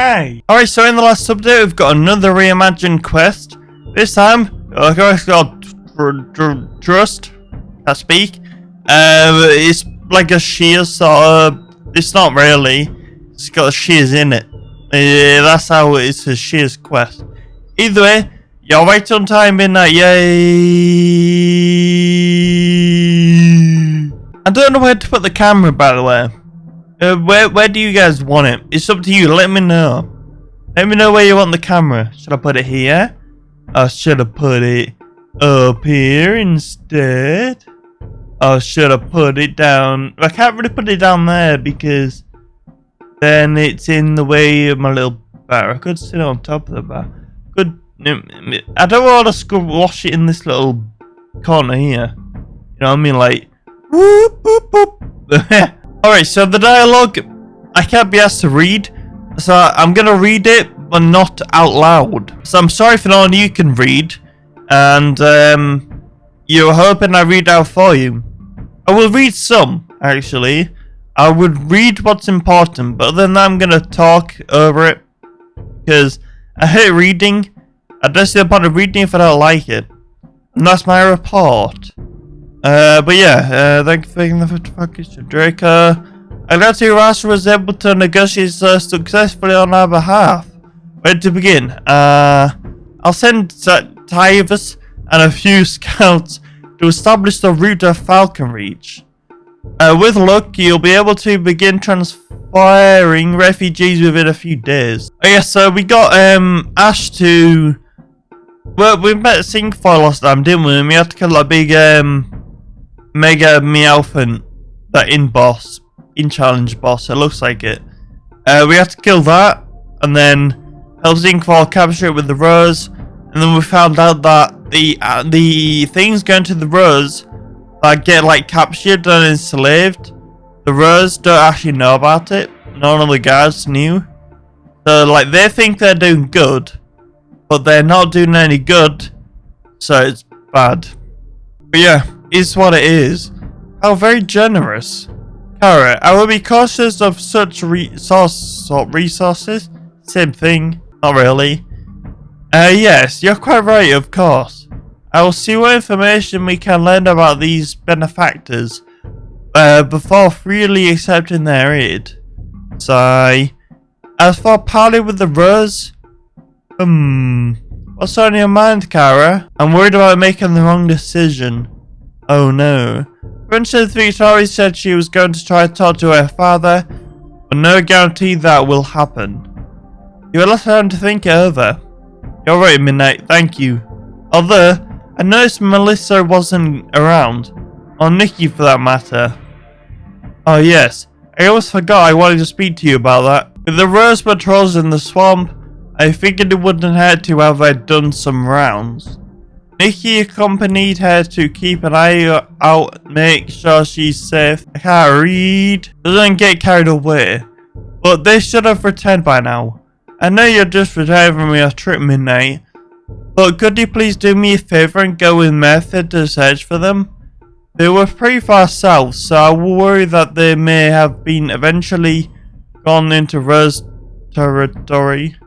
Hey! Alright, so in the last update, we've got another reimagined quest. This time, a quest called Trust. I speak. It's like a shears sort of. It's not really. It's got shears in it. That's how it's a shears quest. Either way, you're right on time, midnight. Yay! I don't know where to put the camera, by the way. Where do you guys want it? It's up to you. Let me know. Let me know where you want the camera. Should I put it here? Or should I put it up here instead? Or should I put it down? I can't really put it down there because then it's in the way of my little bar. I could sit on top of the bar. I don't want to squash it in this little corner here. You know what I mean? Like, whoop, whoop, whoop. Alright, so the dialogue, I can't be asked to read, so I'm going to read it, but not out loud. So I'm sorry if none of you can read, and you're hoping I read out for you. I will read some, actually. I would read what's important, but then I'm going to talk over it, because I hate reading. I don't see the point of reading if I don't like it. And that's my report. But yeah, thank you for taking the focus to Draco. I'm glad to Ross was able to negotiate successfully on our behalf. Where to begin? I'll send Tivus and a few scouts to establish the route of Falcon Reach. With luck, you'll be able to begin transferring refugees within a few days. Oh yeah, so we got Ash to... Well, we met Singfoil last time, didn't we? And we had to kill that big Mega Meowthant, that in-challenge boss, it looks like it. We had to kill that, and then help Singfoil capture it with the rose, and then we found out that the things going to the rose that get like captured and enslaved, the rose don't actually know about it. None of the guards knew. So like they think they're doing good, but they're not doing any good, so it's bad. But yeah, it's what it is. How very generous. Kara, I will be cautious of such resources. Same thing, not really. Yes, you're quite right, of course. I will see what information we can learn about these benefactors before freely accepting their aid. Sigh. As for parley with the rose, what's on your mind, Kara? I'm worried about making the wrong decision. Oh no. Princess Victoria said she was going to try to talk to her father, but no guarantee that will happen. You will have time to think it over. You're right, Midnight, thank you. Although, I noticed Melissa wasn't around, or Nikki for that matter. Oh yes, I almost forgot I wanted to speak to you about that. With the rose patrols in the swamp, I figured it wouldn't hurt to have her done some rounds. Nikki accompanied her to keep an eye out, make sure she's safe. I can't read. Doesn't get carried away. But they should have returned by now. I know you're just returned from your trip, Midnight. But could you please do me a favor and go with Method to search for them? They were pretty far south, so I worry that they may have been eventually gone into Rose territory.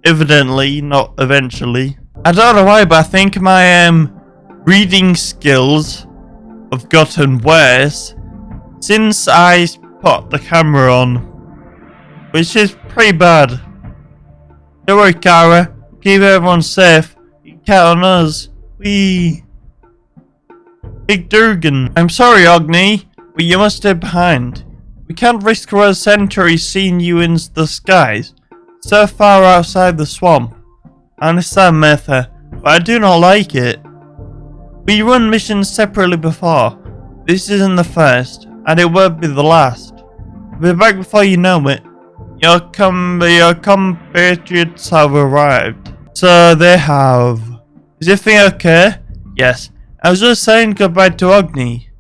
Evidently, not eventually. I don't know why, but I think my reading skills have gotten worse since I put the camera on, which is pretty bad. Don't worry, Kara. Keep everyone safe. You can count on us. Wee. Big Durgan. I'm sorry, Ogni, but you must stay behind. We can't risk Rose Century seeing you in the skies, so far outside the swamp. I understand, Metha, but I do not like it. We run missions separately before. This isn't the first, and it won't be the last. We'll be back before you know it. Your compatriots have arrived. So they have. Is everything okay? Yes. I was just saying goodbye to Ogni.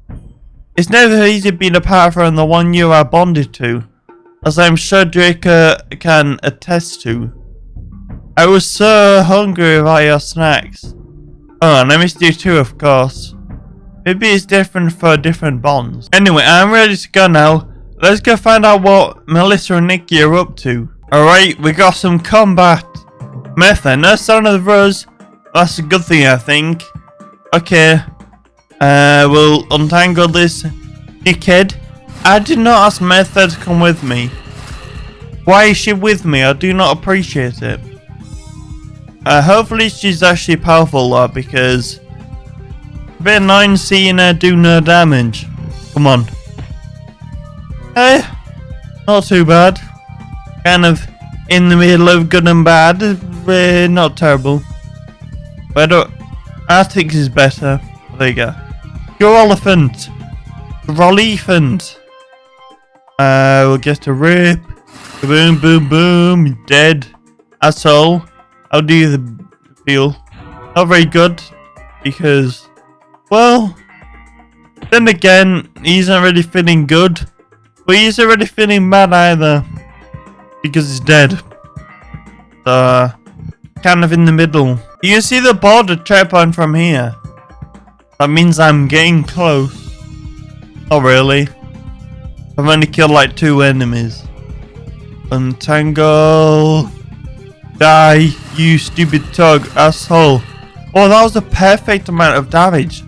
It's never easy being apart from the one you are bonded to, as I'm sure Draco can attest to. I was so hungry about your snacks. Oh, and I missed you too, of course. Maybe it's different for different bonds. Anyway, I'm ready to go now. Let's go find out what Melissa and Nikki are up to. Alright, we got some combat method. No sign of the rose. That's a good thing, I think. Okay. We'll untangle this dickhead. I did not ask Mertha to come with me. Why is she with me? I do not appreciate it. Hopefully she's actually powerful though, because it's a bit annoying seeing her do no damage. Come on. Not too bad. Kind of in the middle of good and bad. Not terrible. But Arctic is better. There you go. Your elephant. Rollephant. We'll get a rip. Boom, boom, boom. Dead. Asshole. How do you feel? Not very good. Because, well, then again, he's not really feeling good. But he's not really feeling bad either. Because he's dead. So, kind of in the middle. You can see the border checkpoint from here. That means I'm getting close. Not really. I've only killed like 2 enemies. Untangle. Die, you stupid tug, asshole. Oh, that was a perfect amount of damage.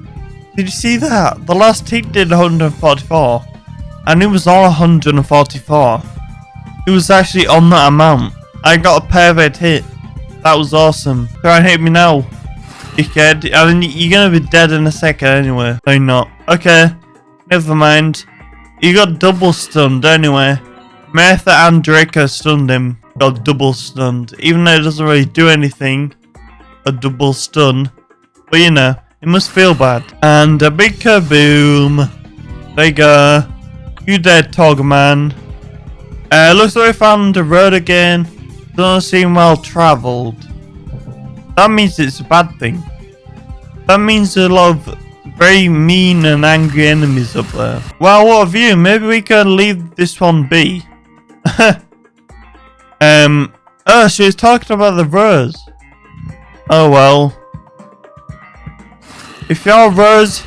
Did you see that? The last hit did 144. And it was all 144. It was actually on that amount. I got a perfect hit. That was awesome. Try and hit me now, dickhead. I mean, you're gonna be dead in a second anyway. No, you're not. Okay, never mind. You got double stunned anyway. Mertha and Draco stunned him. Got double stunned. Even though it doesn't really do anything. A double stun. But you know, it must feel bad. And a big kaboom. There you go. You dead, Togman. Looks like we found the road again. Doesn't seem well travelled. That means it's a bad thing. That means a lot of very mean and angry enemies up there. Well, what a view. Maybe we can leave this one be. Oh, she was talking about the rose. Oh well. If you're a rose,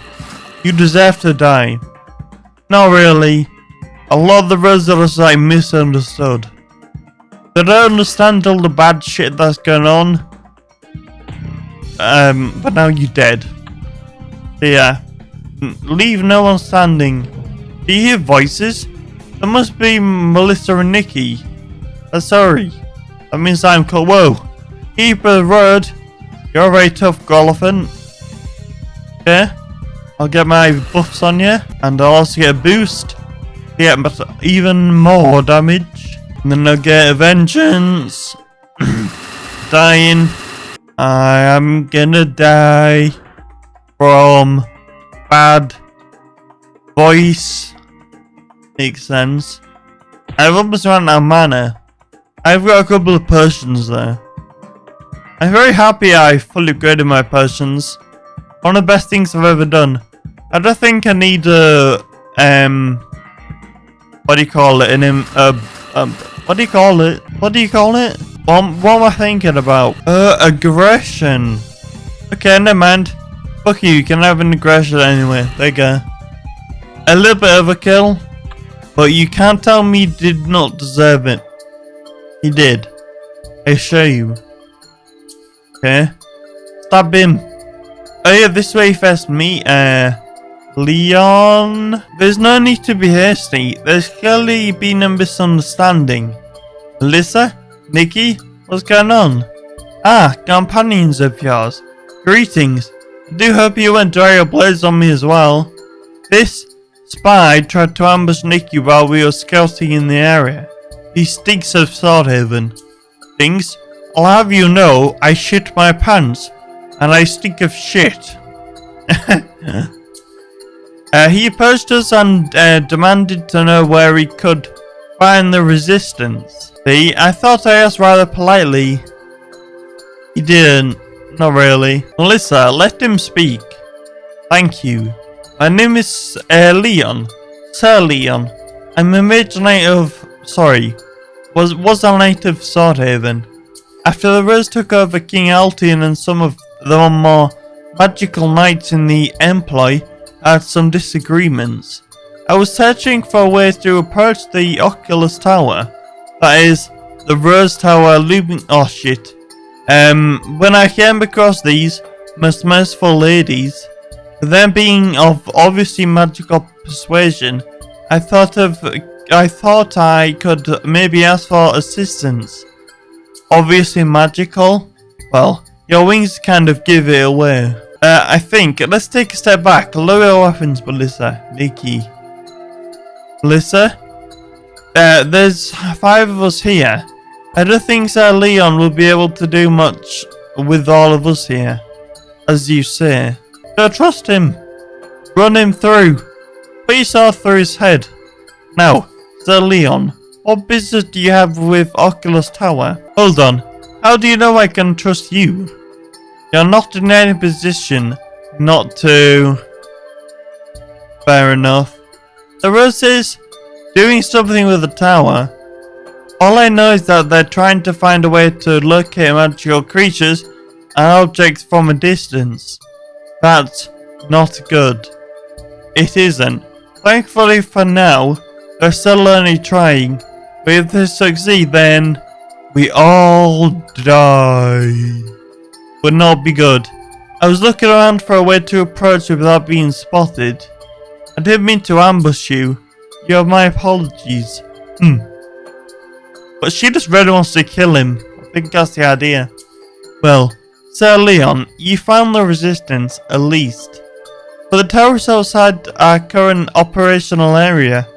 you deserve to die. Not really. A lot of the roses are just like misunderstood. They don't understand all the bad shit that's going on. But now you're dead. So yeah. Leave no one standing. Do you hear voices? That must be Melissa and Nikki. Sorry. That means I'm cool. Whoa. Keep the road. You're a very tough elephant. Okay. I'll get my buffs on you. And I'll also get a boost. Yeah, but even more damage. And then I'll get a vengeance. Dying. I am gonna die from bad voice. Makes sense. I've almost run out of mana. I've got a couple of potions there. I'm very happy I fully upgraded my potions. One of the best things I've ever done. I don't think I need a what do you call it? What do you call it? What do you call it? What am I thinking about? Aggression. Okay, never mind. Fuck you can have an aggression anyway. There you go. A little bit overkill, but you can't tell me he did not deserve it. He did. I assure you. Okay. Stab him. Oh yeah, this way first meet Leon. There's no need to be hasty. There's clearly been a misunderstanding. Melissa? Nikki? What's going on? Ah, companions of yours. Greetings. I do hope you won't dry your blades on me as well. This spy tried to ambush Nikki while we were scouting in the area. He stinks of Swordhaven. Stinks? I'll have you know, I shit my pants. And I stink of shit. He approached us and demanded to know where he could find the resistance. See, I thought I asked rather politely. He didn't. Not really. Melissa, let him speak. Thank you. My name is Leon. Sir Leon. I'm a mage knight of... Sorry. Was a knight of Swordhaven. After the Rose took over King Altian and some of the more magical knights in the employ had some disagreements. I was searching for a way to approach the Oculus Tower. That is, the Rose Tower looming. Oh shit. When I came across these most merciful ladies, them being of obviously magical persuasion, I thought I could maybe ask for assistance. Obviously magical? Well, your wings kind of give it away. I think, let's take a step back. Lower your weapons, Melissa. Nikki. Melissa? There's 5 of us here. I don't think Sir Leon will be able to do much with all of us here. As you say. Don't trust him. Run him through. Put your sword through his head. Now, Sir Leon, what business do you have with Oculus Tower? Hold on. How do you know I can trust you? You're not in any position not to... Fair enough. The Rose is doing something with the tower. All I know is that they're trying to find a way to locate magical creatures and objects from a distance. That's not good. It isn't. Thankfully for now, they're still only trying. But if they succeed, then we all die. Would not be good. I was looking around for a way to approach you without being spotted. I didn't mean to ambush you. You have my apologies. But she just really wants to kill him. I think that's the idea. Well, Sir Leon, you found the resistance, at least. But the tower is outside our current operational area.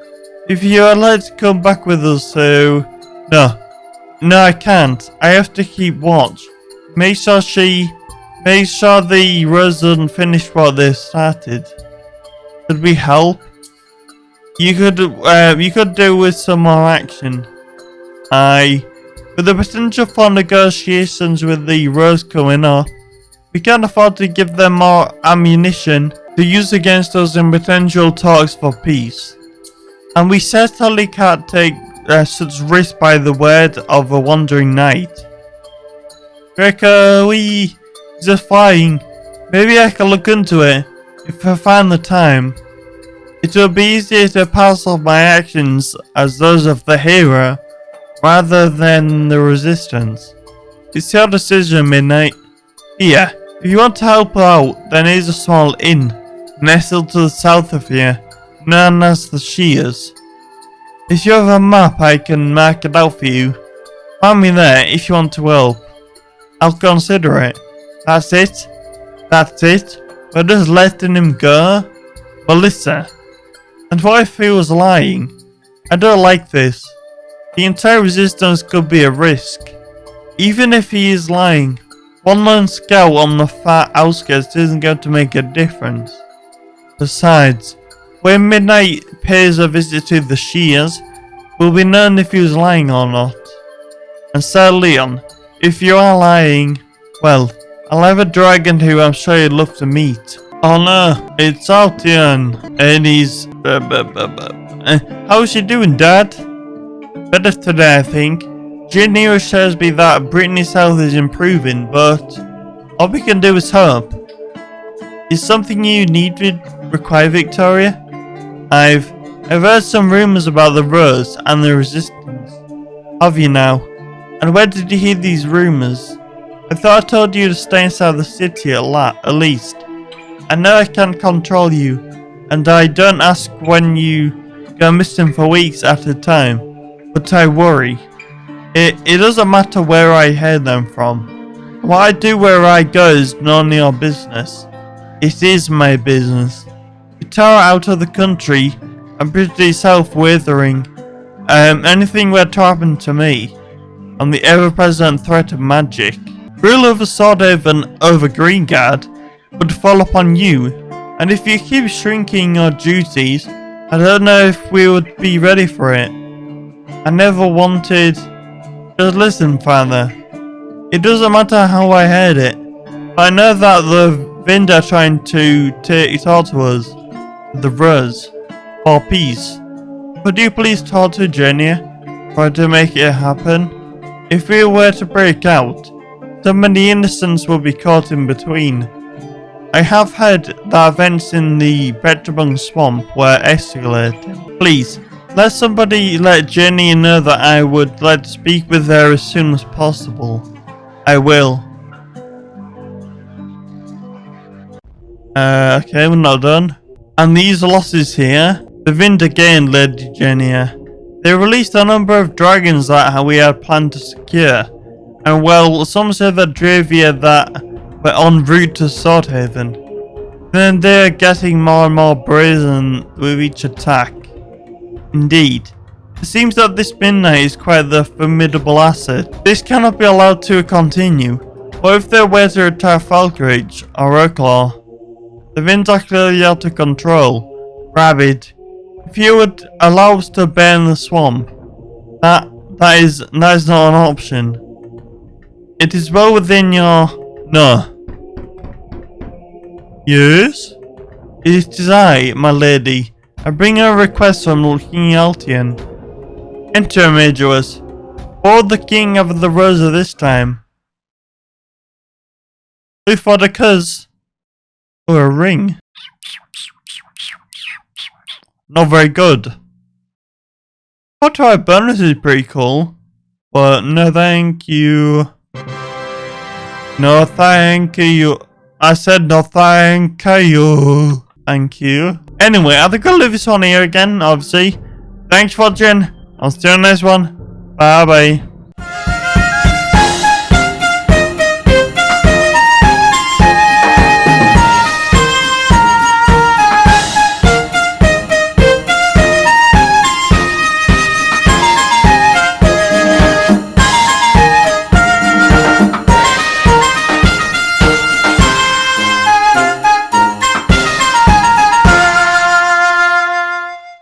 If you are allowed to come back with us, so... No, I can't. I have to keep watch. Make sure the Rose doesn't finish what they started. Could we help? You could do with some more action. With the potential for negotiations with the Rose coming up, we can't afford to give them more ammunition to use against us in potential talks for peace. And we certainly can't take such risk by the word of a wandering knight. Greco, just flying. Maybe I can look into it if I find the time. It will be easier to pass off my actions as those of the hero rather than the resistance. It's your decision, Midnight. Here, if you want to help out, then here's a small inn nestled to the south of here, known as the Shears. If you have a map, I can mark it out for you. Find me there if you want to help. I'll consider it. That's it? We're just letting him go? Melissa. And what if he was lying? I don't like this. The entire resistance could be a risk. Even if he is lying, one lone scout on the far outskirts isn't going to make a difference. Besides, when Midnight pays a visit to the Shears, we'll be known if he was lying or not. And Sir Leon, if you are lying, well, I'll have a dragon who I'm sure you'd love to meet. Oh no, it's Altian, and he's... how's she doing, Dad? Better today, I think. Ginny assures me that Brittany's health is improving, but all we can do is hope. Is something you require, Victoria? I've heard some rumours about the Rose and the Resistance. Have you now? And where did you hear these rumours? I thought I told you to stay inside the city at least. I know I can't control you, and I don't ask when you go missing for weeks at a time, but I worry. It doesn't matter where I hear them from. What I do where I go is none of your business. It is my business. You tower out of the country and pretty self-withering. Anything were to happen to me, and the ever-present threat of magic, rule over Swordhaven over Greengard would fall upon you, and if you keep shrinking your duties, I don't know if we would be ready for it. I never wanted... Just listen, Father. It doesn't matter how I heard it, but I know that the Vind are trying to take it all to us, the Rose, for peace. Could you please talk to Jenny, try to make it happen? If we were to break out, so many innocents will be caught in between. I have heard that events in the Betrabung swamp were escalating. Please, Let somebody let Jenny know that I would like to speak with her as soon as possible. I will. Okay, we're not done. And these losses here, the wind again, Lady Jenny. They released a number of dragons that we had planned to secure. And well, some said that drove here that were en route to Swordhaven. Then they're getting more and more brazen with each attack. Indeed. It seems that this midnight is quite the formidable asset. This cannot be allowed to continue. What if there were to attack Falkreach or Oaklaw? The winds are clearly out of control. Rabid. If you would allow us to burn the swamp, that is not an option. It is well within your... No. Yes? It is I, my lady. I bring a request from King Altian. Enter, Majorus. Or the King of the Rosa this time. Look for the cuz. Or a ring. Not very good. Auto bonus is pretty cool. But no thank you. No thank you. I said no thank you. Thank you. Anyway, I think I'll leave this one here again, obviously. Thanks for watching. I'll see you on the next one. Bye bye.